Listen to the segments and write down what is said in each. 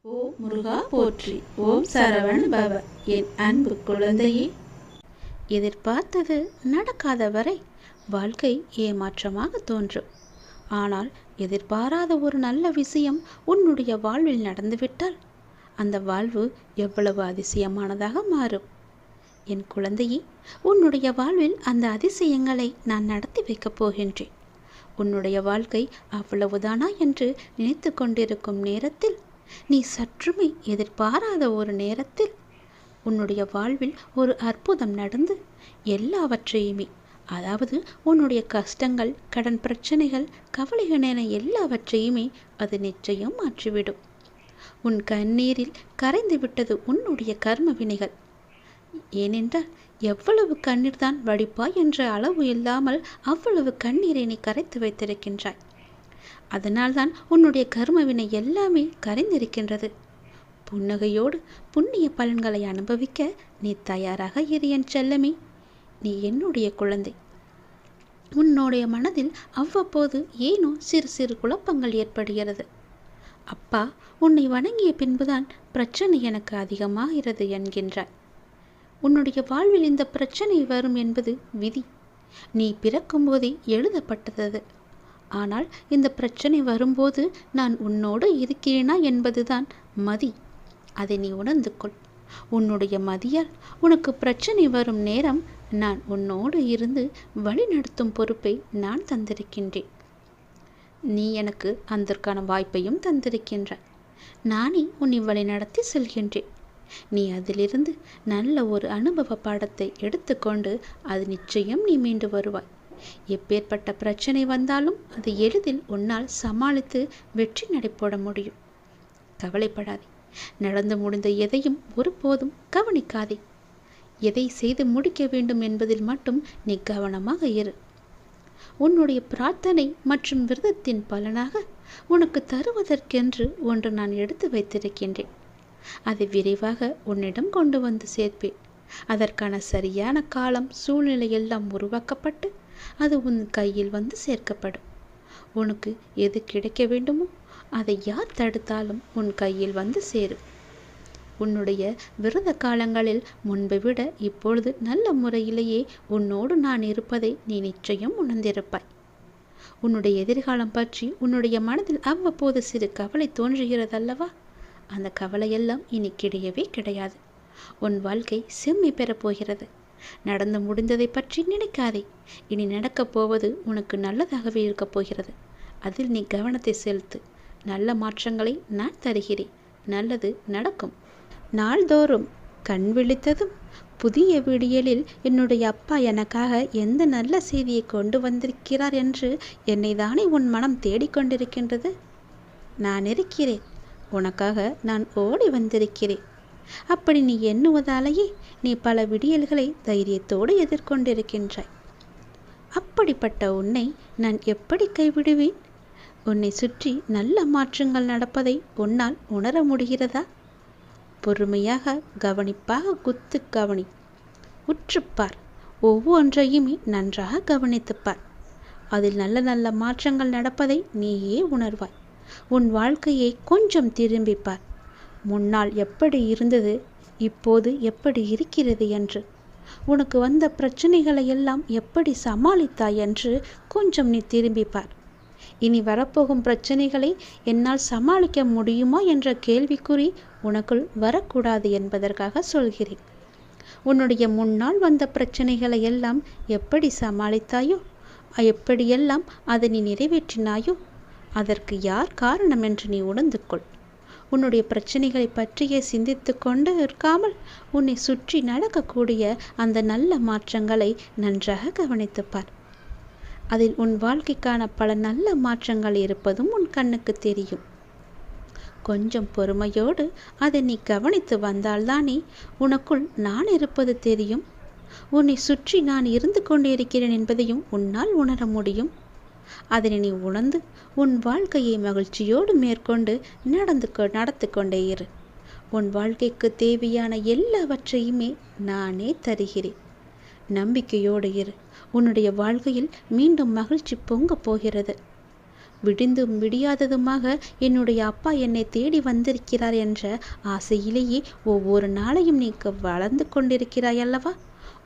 ஓம் முருகா போற்றி. ஓம் சரவண பவ. என் அன்பு குழந்தையே, எதிர்பார்த்தது நடக்காத வரை வாழ்க்கை ஏமாற்றமாக தோன்றும். ஆனால் எதிர்பாராத ஒரு நல்ல விஷயம் உன்னுடைய வாழ்வில் நடந்துவிட்டால் அந்த வாழ்வு எவ்வளவு அதிசயமானதாக மாறும். என் குழந்தையே, உன்னுடைய வாழ்வில் அந்த அதிசயங்களை நான் நடத்தி வைக்கப் போகின்றேன். உன்னுடைய வாழ்க்கை அவ்வளவுதானா என்று நினைத்து கொண்டிருக்கும் நேரத்தில், நீ சற்றுமே எதிர்பாராத ஒரு நேரத்தில் உன்னுடைய வாழ்வில் ஒரு அற்புதம் நடந்து எல்லாவற்றையுமே, அதாவது உன்னுடைய கஷ்டங்கள், கடன் பிரச்சனைகள், கவலைகள் என எல்லாவற்றையுமே அது நிச்சயம் மாற்றிவிடும். உன் கண்ணீரில் கரைந்து விட்டது உன்னுடைய கர்ம வினைகள். ஏனென்றால் எவ்வளவு கண்ணீர் தான் வடிப்பாய் என்ற அளவு இல்லாமல் அவ்வளவு கண்ணீரை நீ கரைத்து வைத்திருக்கின்றாய். அதனால்தான் உன்னுடைய கர்மவினை எல்லாமே கரைந்திருக்கின்றது. புன்னகையோடு புண்ணிய பலன்களை அனுபவிக்க நீ தயாராக இரு என் செல்லமே. நீ என்னுடைய குழந்தை. உன்னுடைய மனதில் அவ்வப்போது ஏனோ சிறு சிறு குழப்பங்கள் ஏற்படுகிறது. அப்பா, உன்னை வணங்கிய பின்புதான் பிரச்சனை எனக்கு அதிகமாகிறது என்கின்றாய். உன்னுடைய வாழ்வில் இந்த பிரச்சனை வரும் என்பது விதி. நீ பிறக்கும் போதே எழுதப்பட்டது. ஆனால் இந்த பிரச்சனை வரும்போது நான் உன்னோடு இருக்கிறேனா என்பதுதான் மதி. அதை நீ உணர்ந்து கொள். உன்னுடைய மதியால் உனக்கு பிரச்சனை வரும் நேரம் நான் உன்னோடு இருந்து வழி நடத்தும் பொறுப்பை நான் தந்திருக்கின்றேன். நீ எனக்கு அதற்கான வாய்ப்பையும் தந்திருக்கின்றாய். நானே உன்னை வழி நடத்தி செல்கின்றேன். நீ அதிலிருந்து நல்ல ஒரு அனுபவ பாடத்தை எடுத்துக்கொண்டு அது நிச்சயம் நீ மீண்டு வருவாய். எப்பேற்பட்ட பிரச்சனை வந்தாலும் அதை எளிதில் உன்னால் சமாளித்து வெற்றி நடைபோட முடியும். கவலைப்படாதே. நடந்து முடிந்த எதையும் ஒருபோதும் கவனிக்காதே. எதை செய்து முடிக்க வேண்டும் என்பதில் மட்டும் நீ கவனமாக இரு. உன்னுடைய பிரார்த்தனை மற்றும் விரதத்தின் பலனாக உனக்கு தருவதற்கென்று ஒன்று நான் எடுத்து வைத்திருக்கின்றேன். அதை விரைவாக உன்னிடம் கொண்டு வந்து சேர்ப்பேன். அதற்கான சரியான காலம், சூழ்நிலை எல்லாம் உருவாக்கப்பட்டு அது உன் கையில் வந்து சேர்க்கப்படும். உனக்கு எது கிடைக்க வேண்டுமோ அதை யார் தடுத்தாலும் உன் கையில் வந்து சேரும். உன்னுடைய விரத காலங்களில் முன்பை விட இப்பொழுது நல்ல முறையிலேயே உன்னோடு நான் இருப்பதை நீ நிச்சயம் உணர்ந்திருப்பாய். உன்னுடைய எதிர்காலம் பற்றி உன்னுடைய மனதில் அவ்வப்போது சிறு கவலை தோன்றுகிறதல்லவா? அந்த கவலையெல்லாம் இனி கிடையவே கிடையாது. உன் வாழ்க்கை செம்மை பெறப் போகிறது. நடந்து முடிந்ததை பற்றி நினைக்காதே. இனி நடக்கப் போவது உனக்கு நல்லதாகவே இருக்கப் போகிறது. அதில் நீ கவனத்தை செலுத்து. நல்ல மாற்றங்களை நான் தருகிறேன். நல்லது நடக்கும். நாள்தோறும் கண் விழித்ததும் புதிய விடியலில் என்னுடைய அப்பா எனக்காக எந்த நல்ல செய்தியை கொண்டு வந்திருக்கிறார் என்று என்னை தானே உன் மனம் தேடிக்கொண்டிருக்கின்றது. நான் இருக்கிறேன். உனக்காக நான் ஓடி வந்திருக்கிறேன். அப்படி நீ எண்ணுவதாலேயே நீ பல விடியல்களை தைரியத்தோடு எதிர்கொண்டிருக்கின்றாய். அப்படிப்பட்ட உன்னை நான் எப்படி கைவிடுவேன்? உன்னை சுற்றி நல்ல மாற்றங்கள் நடப்பதை உன்னால் உணர முடிகிறதா? பொறுமையாக, கவனிப்பாக குத்து கவனி. உற்றுப்பார். ஒவ்வொன்றையுமே நன்றாக கவனித்துப்பார். அதில் நல்ல நல்ல மாற்றங்கள் நடப்பதை நீயே உணர்வாய். உன் வாழ்க்கையை கொஞ்சம் திரும்பிப்பார். முன்னால் எப்படி இருந்தது, இப்போது எப்படி இருக்கிறது என்று, உனக்கு வந்த பிரச்சனைகளை எல்லாம் எப்படி சமாளித்தாய் என்று கொஞ்சம் நீ திரும்பிப்பார். இனி வரப்போகும் பிரச்சனைகளை என்னால் சமாளிக்க முடியுமா என்ற கேள்விக்குறி உனக்குள் வரக்கூடாது என்பதற்காக சொல்கிறேன். உன்னுடைய முன்னால் வந்த பிரச்சனைகளை எல்லாம் எப்படி சமாளித்தாயோ, எப்படியெல்லாம் அதை நீ நிறைவேற்றினாயோ, அதற்கு யார் காரணம் என்று நீ உணர்ந்து கொள். உன்னுடைய பிரச்சனைகளை பற்றியே சிந்தித்து கொண்டு இருக்காமல் உன்னை சுற்றி நடக்கக்கூடிய அந்த நல்ல மாற்றங்களை நன்றாக கவனித்துப்பார். அதில் உன் வாழ்க்கைக்கான பல நல்ல மாற்றங்கள் இருப்பதும் உன் கண்ணுக்கு தெரியும். கொஞ்சம் பொறுமையோடு அதை நீ கவனித்து வந்தால்தானே உனக்குள் நான் இருப்பது தெரியும். உன்னை சுற்றி நான் இருந்து கொண்டே இருக்கிறேன் என்பதையும் உன்னால் உணர முடியும். அதனை நீ உணர்ந்து உன் வாழ்க்கையை மகிழ்ச்சியோடு மேற்கொண்டு நடத்து கொண்டே இரு. உன் வாழ்க்கைக்கு தேவையான எல்லாவற்றையுமே நானே தருகிறேன். நம்பிக்கையோடு இரு. உன்னுடைய வாழ்க்கையில் மீண்டும் மகிழ்ச்சி பொங்க போகிறது. விடிந்தும் விடியாததுமாக என்னுடைய அப்பா என்னை தேடி வந்திருக்கிறார் என்ற ஆசையிலேயே ஒவ்வொரு நாளையும் நீ வளர்ந்து கொண்டிருக்கிறாய் அல்லவா?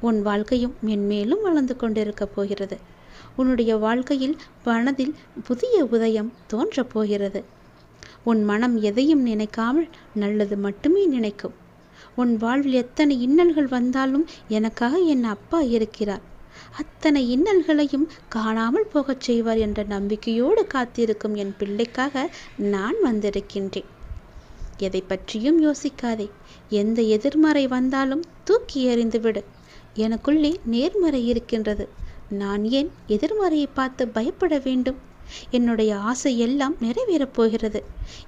உன் வாழ்க்கையும் மென்மேலும் வளர்ந்து கொண்டிருக்கப் போகிறது. உன்னுடைய வாழ்க்கையில் மனதில் புதிய உதயம் தோன்றப் போகிறது. உன் மனம் எதையும் நினைக்காமல் நல்லது மட்டுமே நினைக்கும். உன் வாழ்வில் எத்தனை இன்னல்கள் வந்தாலும் எனக்காக என் அப்பா இருக்கிறார், அத்தனை இன்னல்களையும் காணாமல் போகச் செய்வார் என்ற நம்பிக்கையோடு காத்திருக்கும் என் பிள்ளைக்காக நான் வந்திருக்கின்றேன். எதை பற்றியும் யோசிக்காதே. எந்த எதிர்மறை வந்தாலும் தூக்கி எறிந்துவிடு. எனக்குள்ளே நேர்மறை இருக்கின்றது. நான் ஏன் எதிர்மறையை பார்த்து பயப்பட வேண்டும்? என்னுடைய ஆசை எல்லாம் நிறைவேறப் போகிறது.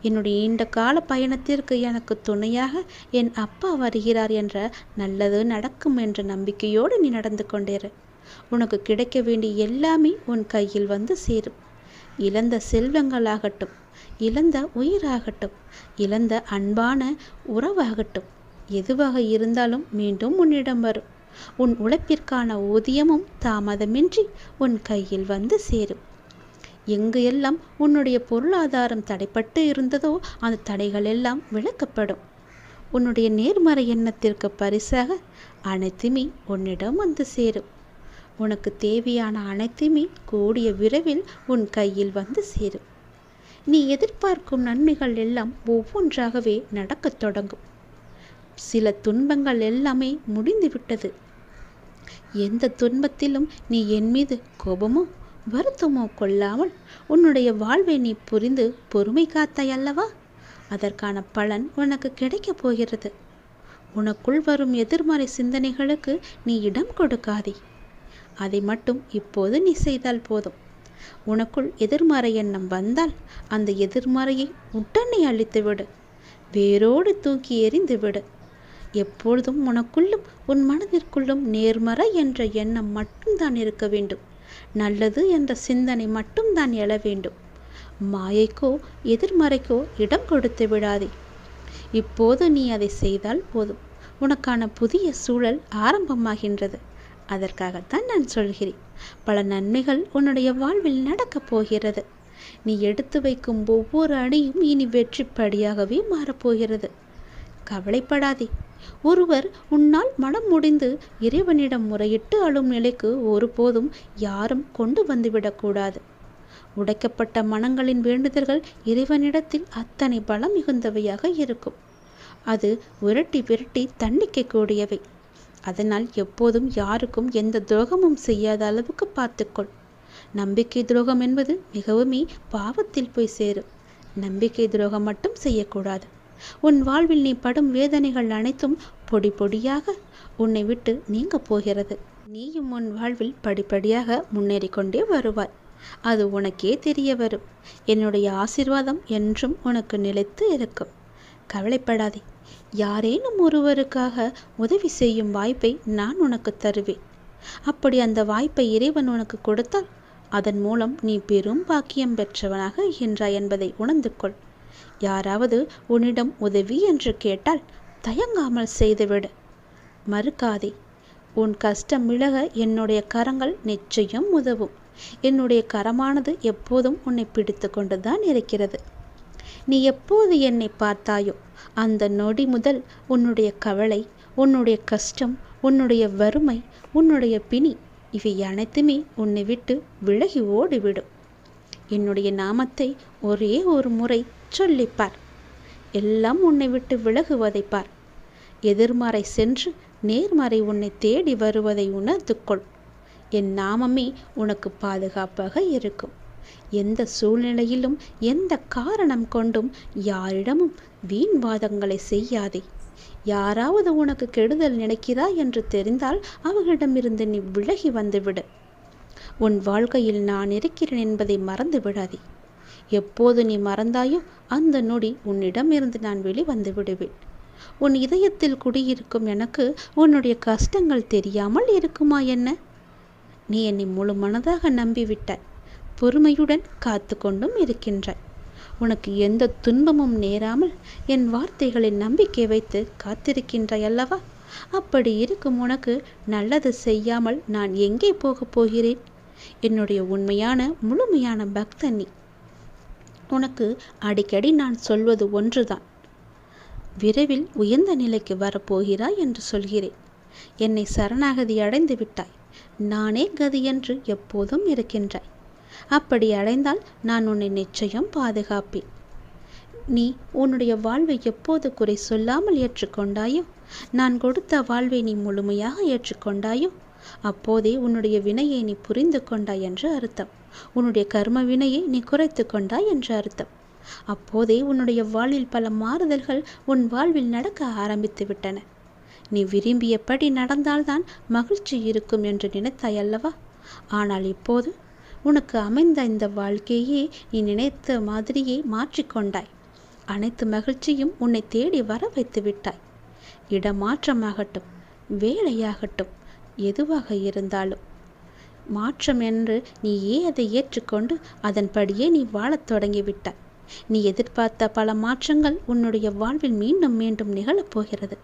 என்னுடைய நீண்ட கால பயணத்திற்கு எனக்கு துணையாக என் அப்பா வருகிறார் என்ற நல்லது நடக்கும் என்ற நம்பிக்கையோடு நீ நடந்து கொண்டேரு. உனக்கு கிடைக்க வேண்டிய எல்லாமே உன் கையில் வந்து சேரும். இழந்த செல்வங்களாகட்டும், இழந்த உயிராகட்டும், இழந்த அன்பான உறவாகட்டும், எதுவாக இருந்தாலும் மீண்டும் உன்னிடம் வரும். உன் உழைப்பிற்கான ஊதியமும் தாமதமின்றி உன் கையில் வந்து சேரும். எங்கு எல்லாம் உன்னுடைய பொருளாதாரம் தடைப்பட்டு இருந்ததோ அந்த தடைகள் எல்லாம் விலக்கப்படும். உன்னுடைய நேர்மறை எண்ணத்திற்கு பரிசாக அனைத்துமே உன்னிடம் வந்து சேரும். உனக்கு தேவையான அனைத்துமே கூடிய விரைவில் உன் கையில் வந்து சேரும். நீ எதிர்பார்க்கும் நன்மைகள் எல்லாம் ஒவ்வொன்றாகவே நடக்கத் தொடங்கும். சில துன்பங்கள் எல்லாமே முடிந்துவிட்டது. எந்த துன்பத்திலும் நீ என் மீது கோபமோ வருத்தமோ கொள்ளாமல் உன்னுடைய வாழ்வை நீ புரிந்து பொறுமை காத்தாய் அல்லவா? அதற்கான பலன் உனக்கு கிடைக்கப் போகிறது. உனக்குள் வரும் எதிர்மறை சிந்தனைகளுக்கு நீ இடம் கொடுக்காதே. அதை மட்டும் இப்போது நீ செய்தால் போதும். உனக்குள் எதிர்மறை எண்ணம் வந்தால் அந்த எதிர்மறையை உடனே அழித்துவிடு, வேரோடு தூக்கி எறிந்து விடு. எப்பொழுதும் உனக்குள்ளும் உன் மனதிற்குள்ளும் நேர்மறை என்ற எண்ணம் மட்டும்தான் இருக்க வேண்டும். நல்லது என்ற சிந்தனை மட்டும்தான் எழ வேண்டும். மாயைக்கோ எதிர்மறைக்கோ இடம் கொடுத்து விடாதே. இப்போது நீ அதை செய்தால் போதும். உனக்கான புதிய சூழல் ஆரம்பமாகின்றது. அதற்காகத்தான் நான் சொல்கிறேன். பல நன்மைகள் உன்னுடைய வாழ்வில் நடக்கப் போகிறது. நீ எடுத்து வைக்கும் ஒவ்வொரு அடியும் இனி வெற்றிப்படியாகவே மாறப்போகிறது. கவலைப்படாதே. ஒருவர் உன்னால் மனம் முடிந்து இறைவனிடம் முறையிட்டு அழும் நிலைக்கு ஒருபோதும் யாரும் கொண்டு வந்துவிடக்கூடாது. உடைக்கப்பட்ட மனங்களின் வேண்டுதல்கள் இறைவனிடத்தில் அத்தனை பலம் மிகுந்தவையாக இருக்கும். அது விரட்டி விரட்டி தண்டிக்கக்கூடியவை. அதனால் எப்போதும் யாருக்கும் எந்த துரோகமும் செய்யாத அளவுக்கு பார்த்துக்கொள். நம்பிக்கை துரோகம் என்பது மிகவுமே பாவத்தில் போய் சேரும். நம்பிக்கை துரோகம் மட்டும் செய்யக்கூடாது. உன் வாழ்வில் நீ படும் வேதனைகள் அனைத்தும் பொடி பொடியாக உன்னை விட்டு நீங்க போகிறது. நீயும் உன் வாழ்வில் படிப்படியாக முன்னேறி கொண்டே வருவாய். அது உனக்கே தெரிய வரும். என்னுடைய ஆசீர்வாதம் என்றும் உனக்கு நிலைத்து இருக்கும். கவலைப்படாதே. யாரேனும் ஒருவருக்காக உதவி செய்யும் வாய்ப்பை நான் உனக்கு தருவேன். அப்படி அந்த வாய்ப்பை இறைவன் உனக்கு கொடுத்தால் அதன் மூலம் நீ பெரும் பாக்கியம் பெற்றவனாக இருக்கின்றாய் என்பதை உணர்ந்து கொள். யாராவது உன்னிடம் உதவி என்று கேட்டால் தயங்காமல் செய்துவிடு. மறுக்காதே. உன் கஷ்டம் விலக என்னுடைய கரங்கள் நிச்சயம் உதவும். என்னுடைய கரமானது எப்போதும் உன்னை பிடித்து கொண்டுதான் இருக்கிறது. நீ எப்போது என்னை பார்த்தாயோ அந்த நொடி முதல் உன்னுடைய கவலை, உன்னுடைய கஷ்டம், உன்னுடைய வறுமை, உன்னுடைய பிணி இவை அனைத்துமே உன்னை விட்டு விலகி ஓடிவிடும். என்னுடைய நாமத்தை ஒரே ஒரு முறை சொல்லிப்பார். எல்லாம் உன்னை விட்டு விலகுவதை பார். எதிர்மறை சென்று நேர்மறை உன்னை தேடி வருவதை உணர்ந்து கொள். என் நாமமே உனக்கு பாதுகாப்பாக இருக்கும். எந்த சூழ்நிலையிலும் எந்த காரணம் கொண்டும் யாரிடமும் வீண் வாதங்களை செய்யாதே. யாராவது உனக்கு கெடுதல் நினைக்கிறாய் என்று தெரிந்தால் அவர்களிடமிருந்து நீ விலகி வந்துவிடு. உன் வாழ்க்கையில் நான் இருக்கிறேன் என்பதை மறந்து விடாதே. எப்போது நீ மறந்தாயோ அந்த நொடி உன்னிடமிருந்து நான் வெளிவந்து விடுவேன். உன் இதயத்தில் குடியிருக்கும் எனக்கு உன்னுடைய கஷ்டங்கள் தெரியாமல் இருக்குமா என்ன? நீ என்னை முழு மனதாக நம்பிவிட்டாய். பொறுமையுடன் காத்து கொண்டும் இருக்கின்றாய். உனக்கு எந்த துன்பமும் நேராமல் என் வார்த்தைகளில் நம்பிக்கை வைத்து காத்திருக்கின்றாய் அல்லவா? அப்படி இருக்கும் உனக்கு நல்லது செய்யாமல் நான் எங்கே போகப் போகிறேன்? என்னுடைய உண்மையான முழுமையான பக்தன் நீ. உனக்கு அடிக்கடி நான் சொல்வது ஒன்றுதான். விரைவில் உயர்ந்த நிலைக்கு வரப்போகிறாய் என்று சொல்கிறேன். என்னை சரணாகதி அடைந்து விட்டாய். நானே கதி என்று எப்போதும் இருக்கின்றாய். அப்படி அடைந்தால் நான் உன்னை நிச்சயம் பாதுகாப்பேன். நீ உன்னுடைய வாழ்வை எப்போது குறை சொல்லாமல் ஏற்றுக்கொண்டாயோ, நான் கொடுத்த வாழ்வை நீ முழுமையாக ஏற்றுக்கொண்டாயோ, அப்போதே உன்னுடைய வினையை நீ புரிந்து கொண்டாய் என்று அர்த்தம். உன்னுடைய கர்ம வினையை நீ குறைத்து கொண்டாய் என்று அர்த்தம். அப்போதே உன்னுடைய வாழ்வில் பல மாறுதல்கள் உன் வாழ்வில் நடக்க ஆரம்பித்து விட்டன. நீ விரும்பியபடி நடந்தால்தான் மகிழ்ச்சி இருக்கும் என்று நினைத்தாய் அல்லவா? ஆனால் இப்போது உனக்கு அமைந்த இந்த வாழ்க்கையே நீ நினைத்த மாதிரியே மாற்றிக்கொண்டாய். அனைத்து மகிழ்ச்சியும் உன்னை தேடி வர வைத்து விட்டாய். இடமாற்றமாகட்டும், வேலையாகட்டும், எதுவாக இருந்தாலும் மாற்றம் என்று நீயே அதை ஏற்றுக்கொண்டு அதன்படியே நீ வாழத் தொடங்கிவிட்டாய். நீ எதிர்பார்த்த பல மாற்றங்கள் உன்னுடைய வாழ்வில் மீண்டும் மீண்டும் நிகழப்போகிறது.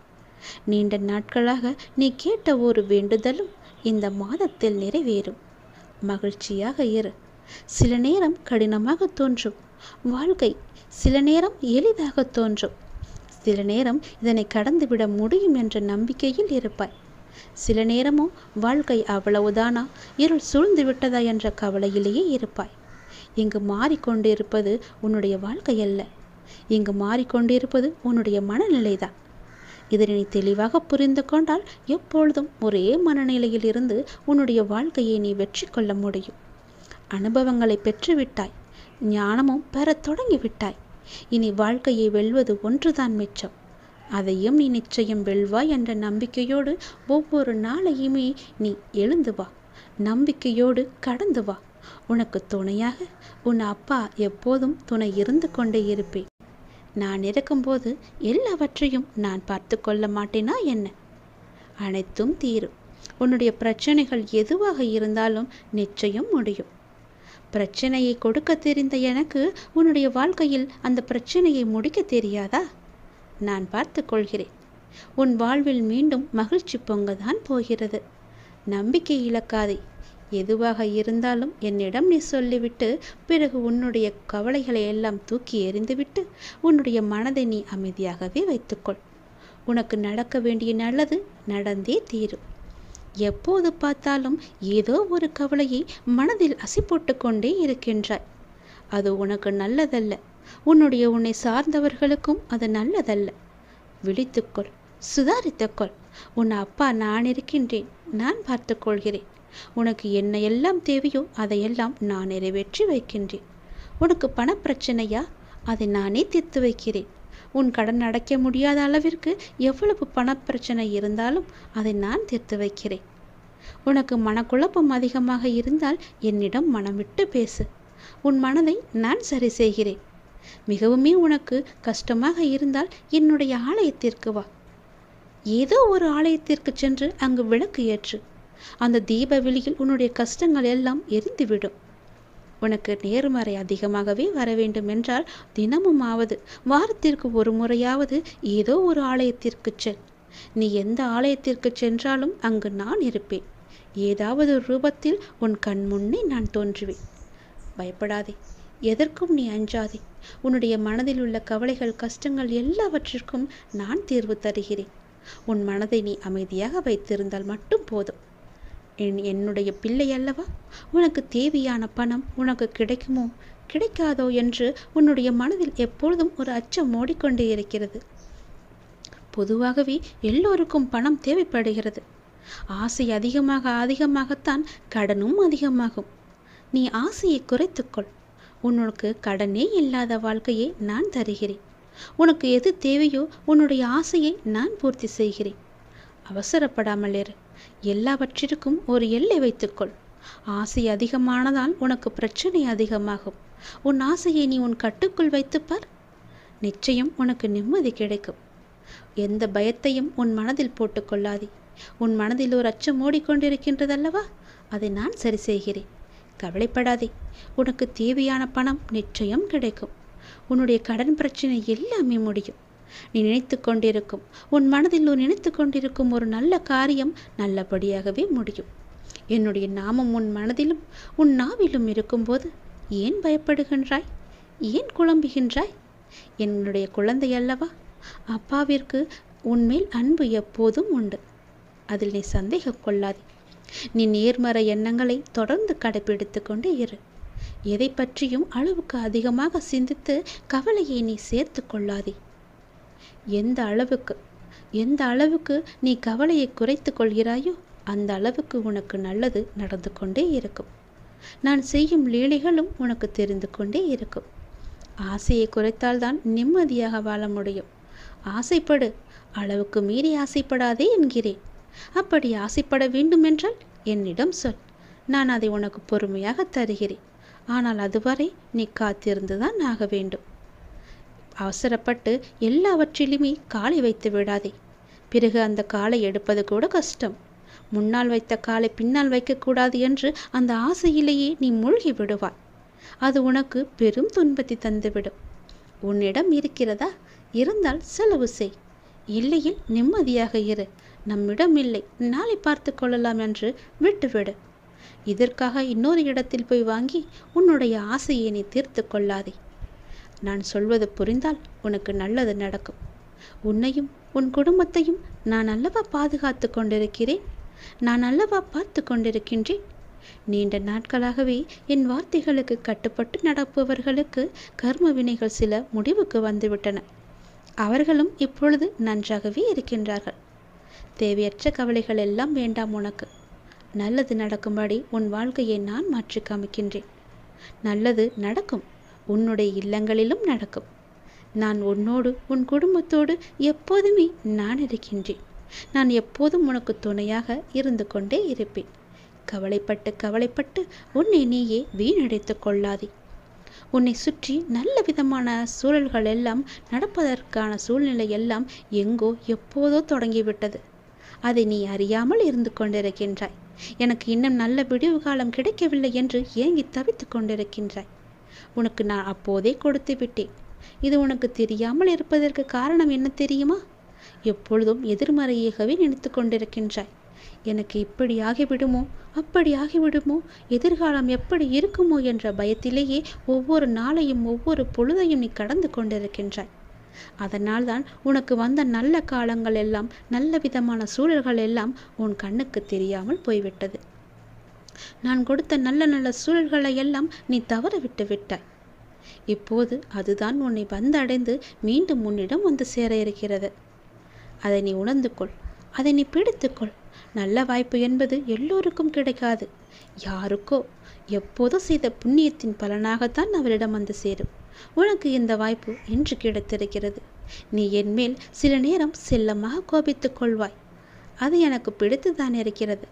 நீண்ட நாட்களாக நீ கேட்ட ஒரு வேண்டுதலும் இந்த மாதத்தில் நிறைவேறும். மகிழ்ச்சியாக இரு. சில நேரம் கடினமாக தோன்றும் வாழ்க்கை, சில நேரம் எளிதாக தோன்றும். சில நேரம் இதனை கடந்துவிட முடியும் என்ற நம்பிக்கையில் இருப்பாய். சில நேரமோ வாழ்க்கை அவ்வளவுதானா, இருள் சூழ்ந்து விட்டதா என்ற கவலையிலேயே இருப்பாய். இங்கு மாறிக்கொண்டிருப்பது உன்னுடைய வாழ்க்கை அல்ல. இங்கு மாறிக்கொண்டிருப்பது உன்னுடைய மனநிலைதான். இதனை நீ தெளிவாக புரிந்து கொண்டால் எப்பொழுதும் ஒரே மனநிலையில் இருந்து உன்னுடைய வாழ்க்கையை நீ வெற்றி கொள்ள முடியும். அனுபவங்களை பெற்றுவிட்டாய். ஞானமும் பெறத் தொடங்கிவிட்டாய். இனி வாழ்க்கையை வெல்வது ஒன்றுதான் மிச்சம். அதையும் நீ நிச்சயம் வெல்வாய் என்ற நம்பிக்கையோடு ஒவ்வொரு நாளையுமே நீ எழுந்து வா. நம்பிக்கையோடு கடந்து வா. உனக்கு துணையாக உன் அப்பா எப்போதும் துணை இருந்து கொண்டே இருப்பேன். நான் இருக்கும்போது எல்லாவற்றையும் நான் பார்த்து கொள்ள மாட்டேனா என்ன? அனைத்தும் தீரும். உன்னுடைய பிரச்சனைகள் எதுவாக இருந்தாலும் நிச்சயம் முடியும். பிரச்சனையை கொடுக்க தெரிந்த எனக்கு உன்னுடைய வாழ்க்கையில் அந்த பிரச்சனையை முடிக்க தெரியாதா? நான் பார்த்து கொள்கிறேன். உன் வாழ்வில் மீண்டும் மகிழ்ச்சி பொங்கதான் போகிறது. நம்பிக்கை இழக்காதே. எதுவாக இருந்தாலும் என்னிடம் நீ சொல்லிவிட்டு பிறகு உன்னுடைய கவலைகளை எல்லாம் தூக்கி எறிந்துவிட்டு உன்னுடைய மனதை நீ அமைதியாகவே வைத்துக்கொள். உனக்கு நடக்க வேண்டிய நல்லது நடந்தே தீரும். எப்போது பார்த்தாலும் ஏதோ ஒரு கவலையை மனதில் அசி போட்டு கொண்டே இருக்கின்றாய். அது உனக்கு நல்லதல்ல. உன்னை சார்ந்தவர்களுக்கும் அது நல்லதல்ல. விழித்துக்கொள், சுதாரித்துக்கொள். உன் அப்பா நான் இருக்கின்றேன். நான் பார்த்து கொள்கிறேன். உனக்கு என்ன எல்லாம் தேவையோ அதையெல்லாம் நான் நிறைவேற்றி வைக்கின்றேன். உனக்கு பணப்பிரச்சனையா? அதை நானே தீர்த்து வைக்கிறேன். உன் கடன் அடைக்க முடியாத அளவிற்கு எவ்வளவு பணப்பிரச்சனை இருந்தாலும் அதை நான் தீர்த்து வைக்கிறேன். உனக்கு மனக்குழப்பம் அதிகமாக இருந்தால் என்னிடம் மனம் விட்டு பேசு. உன் மனதை நான் சரி செய்கிறேன். மிகவுமே உனக்கு கஷ்டமாக இருந்தால் என்னுடைய ஆலயத்திற்கு வா. ஏதோ ஒரு ஆலயத்திற்கு சென்று அங்கு விளக்கு ஏற்று. அந்த தீப வெளியில் உன்னுடைய கஷ்டங்கள் எல்லாம் எரிந்துவிடும். உனக்கு நேர்மறை அதிகமாகவே வர வேண்டும் என்றால் தினமும் ஆவது வாரத்திற்கு ஒரு முறையாவது ஏதோ ஒரு ஆலயத்திற்கு செல். நீ எந்த ஆலயத்திற்கு சென்றாலும் அங்கு நான் இருப்பேன். ஏதாவது ரூபத்தில் உன் கண் முன்னே நான் தோன்றுவேன். பயப்படாதே. எதற்கும் நீ அஞ்சாதே. உன்னுடைய மனதில் உள்ள கவலைகள், கஷ்டங்கள் எல்லாவற்றிற்கும் நான் தீர்வு தருகிறேன். உன் மனதை நீ அமைதியாக வைத்திருந்தால் மட்டும் போதும். என்னுடைய பிள்ளை அல்லவா? உனக்கு தேவையான பணம் உனக்கு கிடைக்குமோ கிடைக்காதோ என்று உன்னுடைய மனதில் எப்பொழுதும் ஒரு அச்சம் ஓடிக்கொண்டே இருக்கிறது. பொதுவாகவே எல்லோருக்கும் பணம் தேவைப்படுகிறது. ஆசை அதிகமாகத்தான் கடனும் அதிகமாகும். நீ ஆசையை குறைத்துக்கொள். உனக்கு கடனே இல்லாத வாழ்க்கையை நான் தருகிறேன். உனக்கு எது தேவையோ உன்னுடைய ஆசையை நான் பூர்த்தி செய்கிறேன். அவசரப்படாமல் இரு. எல்லாவற்றிற்கும் ஒரு எல்லை வைத்துக்கொள். ஆசை அதிகமானதால் உனக்கு பிரச்சனை அதிகமாகும். உன் ஆசையை நீ உன் கட்டுக்குள் வைத்துப்பார். நிச்சயம் உனக்கு நிம்மதி கிடைக்கும். எந்த பயத்தையும் உன் மனதில் போட்டுக்கொள்ளாதே. உன் மனதில் ஒரு அச்சம் ஓடிக்கொண்டிருக்கின்றதல்லவா? அதை நான் சரி செய்கிறேன். கவலைப்படாதே. உனக்கு தேவையான பணம் நிச்சயம் கிடைக்கும். உன்னுடைய கடன் பிரச்சனை எல்லாமே முடியும். நீ நினைத்து கொண்டிருக்கும் உன் மனதில் நினைத்து கொண்டிருக்கும் ஒரு நல்ல காரியம் நல்லபடியாகவே முடியும். என்னுடைய நாமம் உன் மனதிலும் உன் நாவிலும் இருக்கும்போது ஏன் பயப்படுகின்றாய்? ஏன் குழம்புகின்றாய்? என்னுடைய குழந்தை அல்லவா? அப்பாவிற்கு உன்மேல் அன்பு எப்போதும் உண்டு. அதில் நீ சந்தேகம் கொள்ளாதே. நீ நேர்மறை எண்ணங்களை தொடர்ந்து கடைபிடித்து கொண்டே இரு. எதை பற்றியும் அளவுக்கு அதிகமாக சிந்தித்து கவலையை நீ சேர்த்து கொள்ளாதே. எந்த அளவுக்கு நீ கவலையை குறைத்து கொள்கிறாயோ அந்த அளவுக்கு உனக்கு நல்லது நடந்து கொண்டே இருக்கும். நான் செய்யும் லீலைகளும் உனக்கு தெரிந்து கொண்டே இருக்கும். ஆசையை குறைத்தால்தான் நிம்மதியாக வாழ முடியும். ஆசைப்படு, அளவுக்கு மீறி ஆசைப்படாதே என்கிறேன். அப்படி ஆசைப்பட வேண்டுமென்றால் என்னிடம் சொல். நான் அதை உனக்கு பொறுமையாக தருகிறேன். ஆனால் அதுவரை நீ காத்திருந்துதான் ஆக வேண்டும். அவசரப்பட்டு எல்லாவற்றிலுமே காலை வைத்து விடாதே. பிறகு அந்த காலை எடுப்பது கூட கஷ்டம். முன்னால் வைத்த காலை பின்னால் வைக்கக்கூடாது என்று அந்த ஆசையிலேயே நீ மூழ்கி விடுவாய். அது உனக்கு பெரும் துன்பத்தை தந்துவிடும். உன்னிடம் இருக்கிறதா? இருந்தால் செலவு செய். இல்லையில் நிம்மதியாக இரு. நம்மிடம் இல்லை, நாளை பார்த்து கொள்ளலாம் என்று விட்டுவிடு. இதற்காக இன்னொரு இடத்தில் போய் வாங்கி உன்னுடைய ஆசையை நீ தீர்த்து கொள்ளாதே. நான் சொல்வது புரிந்தால் உனக்கு நல்லது நடக்கும். உன்னையும் உன் குடும்பத்தையும் நான் அல்லவா பாதுகாத்து கொண்டிருக்கிறேன். நான் அல்லவா பார்த்து கொண்டிருக்கின்றேன். நீண்ட நாட்களாகவே என் வார்த்தைகளுக்கு கட்டுப்பட்டு நடப்பவர்களுக்கு கர்ம வினைகள் சில முடிவுக்கு வந்துவிட்டன. அவர்களும் இப்பொழுது நன்றாகவே இருக்கின்றார்கள். தேவையற்ற கவலைகள் எல்லாம் வேண்டாம் உனக்கு. நல்லது நடக்கும்படி உன் வாழ்க்கையை நான் மாற்றி காமிக்கின்றேன். நல்லது நடக்கும். உன்னுடைய இல்லங்களிலும் நடக்கும். நான் உன்னோடு உன் குடும்பத்தோடு எப்போதுமே நான் இருக்கின்றேன். நான் எப்போதும் உனக்கு துணையாக இருந்து கொண்டே இருப்பேன். கவலைப்பட்டு உன்னை நீயே வீணடைத்து கொள்ளாதே. உன்னை சுற்றி நல்ல விதமான சூழல்கள் எல்லாம் நடப்பதற்கான சூழ்நிலை எல்லாம் எங்கோ எப்போதோ தொடங்கிவிட்டது. அதை நீ அறியாமல் இருந்து கொண்டிருக்கின்றாய். எனக்கு இன்னும் நல்ல விடிவு காலம் கிடைக்கவில்லை என்று ஏங்கி தவித்து கொண்டிருக்கின்றாய். உனக்கு நான் அப்போதே கொடுத்து விட்டேன். இது உனக்கு தெரியாமல் இருப்பதற்கு காரணம் என்ன தெரியுமா? எப்பொழுதும் எதிர்மறையாகவே நினைத்து கொண்டிருக்கின்றாய். எனக்கு இப்படி ஆகிவிடுமோ, அப்படி ஆகிவிடுமோ, எதிர்காலம் எப்படி இருக்குமோ என்ற பயத்திலேயே ஒவ்வொரு நாளையும் ஒவ்வொரு பொழுதையும் நீ கடந்து கொண்டிருக்கின்றாய். அதனால்தான் உனக்கு வந்த நல்ல காலங்கள் எல்லாம், நல்ல விதமான சூழல்கள் எல்லாம் உன் கண்ணுக்கு தெரியாமல் போய்விட்டது. நான் கொடுத்த நல்ல நல்ல சூழல்களை எல்லாம் நீ தவற விட்டு விட்டாய். இப்போது அதுதான் உன்னை வந்தடைந்து மீண்டும் உன்னிடம் வந்து சேர இருக்கிறது. அதை நீ உணர்ந்து கொள். அதை நீ பிடித்துக்கொள். நல்ல வாய்ப்பு என்பது எல்லோருக்கும் கிடைக்காது. யாருக்கோ எப்போதோ செய்த புண்ணியத்தின் பலனாகத்தான் அவரிடம் வந்து சேரும். உனக்கு இந்த வாய்ப்பு இன்று கிடைத்திருக்கிறது. நீ என்மேல் சில நேரம் செல்லமாக கோபித்துக் கொள்வாய். அது எனக்கு பிடித்துதான் இருக்கிறது.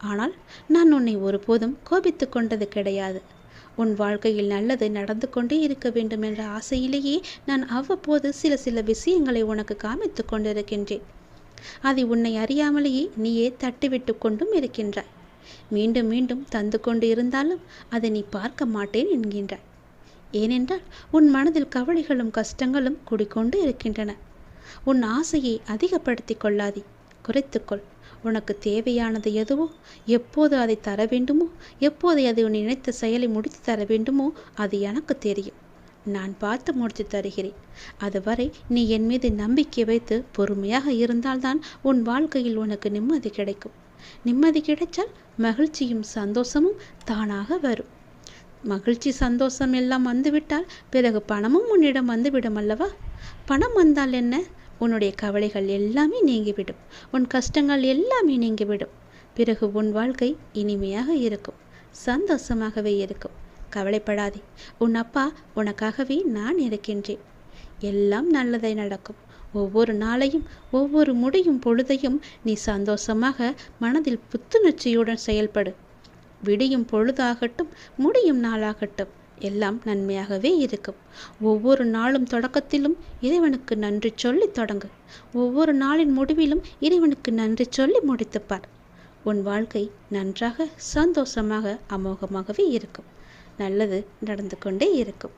ஆனால் நான் உன்னை ஒருபோதும் கோபித்து கொண்டது கிடையாது. உன் வாழ்க்கையில் நல்லது நடந்து கொண்டே இருக்க வேண்டும் என்ற ஆசையிலேயே நான் அவ்வப்போது சில விஷயங்களை உனக்கு காமித்து கொண்டிருக்கின்றேன். அதை உன்னை அறியாமலேயே நீயே தட்டிவிட்டு கொண்டும் இருக்கின்றாய். மீண்டும் மீண்டும் தந்து கொண்டு இருந்தாலும் அதை நீ பார்க்க மாட்டேன் என்கின்றாய். ஏனென்றால் உன் மனதில் கவலைகளும் கஷ்டங்களும் குடிக்கொண்டு இருக்கின்றன. உன் ஆசையை அதிகப்படுத்தி கொள்ளாதே, குறைத்துக்கொள். உனக்கு தேவையானது எதுவோ, எப்போது அதை தர வேண்டுமோ, எப்போது அதை உன் நினைத்த செயலை முடித்து தர வேண்டுமோ அது எனக்கு தெரியும். நான் பார்த்து முடித்து தருகிறேன். அதுவரை நீ என் மீது நம்பிக்கை வைத்து பொறுமையாக இருந்தால்தான் உன் வாழ்க்கையில் உனக்கு நிம்மதி கிடைக்கும். நிம்மதி கிடைத்தால் மகிழ்ச்சியும் சந்தோஷமும் தானாக வரும். மகிழ்ச்சி சந்தோஷம் எல்லாம் வந்துவிட்டால் பிறகு பணமும் உன்னிடம் வந்துவிடும் அல்லவா? பணம் வந்தால் என்ன? உன்னுடைய கவலைகள் எல்லாமே நீங்கிவிடும். உன் கஷ்டங்கள் எல்லாமே நீங்கிவிடும். பிறகு உன் வாழ்க்கை இனிமையாக இருக்கும், சந்தோஷமாகவே இருக்கும். கவலைப்படாதே. உன் அப்பா உனக்காகவே நான் இருக்கின்றேன். எல்லாம் நல்லதை நடக்கும். ஒவ்வொரு நாளையும் ஒவ்வொரு முடியும் பொழுதையும் நீ சந்தோஷமாக மனதில் புத்துணர்ச்சியுடன் செயல்படு. விடியும் பொழுதாகட்டும், முடியும் நாளாகட்டும், எல்லாம் நன்மையாகவே இருக்கும். ஒவ்வொரு நாளும் தொடக்கத்திலும் இறைவனுக்கு நன்றி சொல்லி தொடங்கு. ஒவ்வொரு நாளின் முடிவிலும் இறைவனுக்கு நன்றி சொல்லி முடித்துப்பார். உன் வாழ்க்கை நன்றாக சந்தோஷமாக அமோகமாகவே இருக்கும். நல்லது நடந்து கொண்டே இருக்கும்.